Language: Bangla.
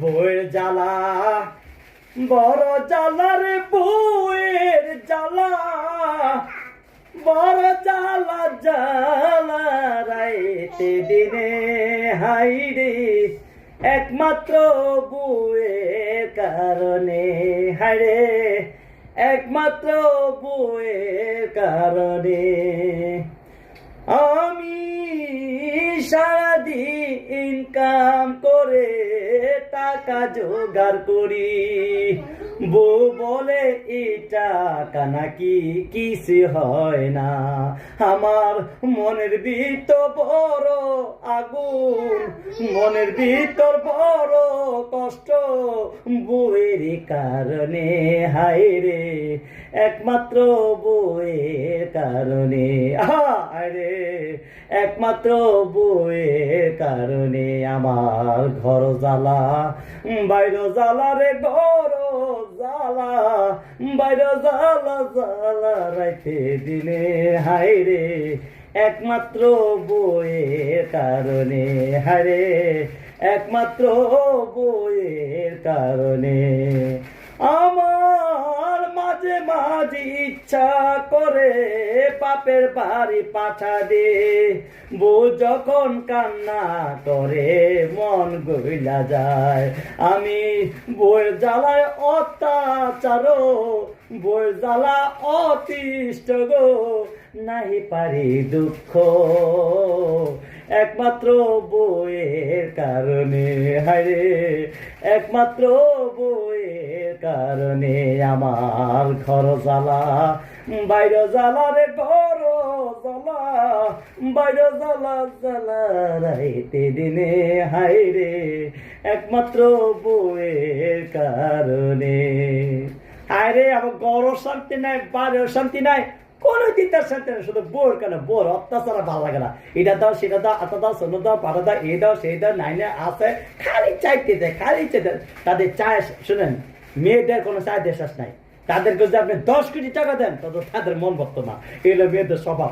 বউয়ের জ্বালা বড় জ্বালা রে, বউয়ের জ্বালা বড় জ্বালা, জ্বালা রাইতে দিনে হাইরে, একমাত্র বউয়ের কারণে হায়রে, একমাত্র বউয়ের কারণে। আমি সারাদিন ইনকাম করে টাকা জোগাড় করি, বউ বলে এই টাকা নাকি কিছু হয় না। আমার মনের ভিতর বড় আগুন, মনের ভিতর বড় কষ্ট, বউয়ের কারণে হায়রে, একমাত্র বউয়ের কারণে আরে, একমাত্র বউয়ের কারণে আমার ঘর জ্বালা বাইরে জ্বালা রে, ঘর জ্বালা বাইরে জ্বালা, জ্বালা রাইতে দিনে হায়রে, একমাত্র বউয়ের কারণে হায়রে, একমাত্র বউয়ের কারণে। আমার মাঝে মাঝে ইচ্ছা করে বাপের বাড়ি পাঠা দে, বউ যখন কান্না করে মন গইলা যায়। আমি বউয়ের জ্বালায় অত্যাচার, বউয়ের জ্বালা অতিষ্ঠ গো, নাহি পারি দুঃখ, একমাত্র বউয়ের কারণে হায়রে, একমাত্র বউয়ের কারণে আমার ঘর জ্বালা বাইরে জ্বালা রে, ঘর জ্বালা বাইরে জ্বালা, জ্বালা রাইতে দিনে হায়রে, একমাত্র বউয়ের কারণে হায়রে। আমার ঘরও শান্তি নাই, বাড়িও শান্তি নাই, কোন দিকটার শান্তি নাই, শুধু বোর কেন বোর অত্যাচার ভালো লাগে না। এটা দাও সেটা দাও, আতা দাও সোনো দাও, পাটা দাও, এই দাও সেই দাও, নাইনে আছে খালি চাইতে দেয়, খালি চাইতে। তাদের চায় শুনেন, মেয়েদের কোনো চায় দেশ নাই, তাদেরকে যদি আপনি 10 কোটি টাকা দেন তত তাদের মন ভরত না। এগুলো মেয়েদের স্বভাব।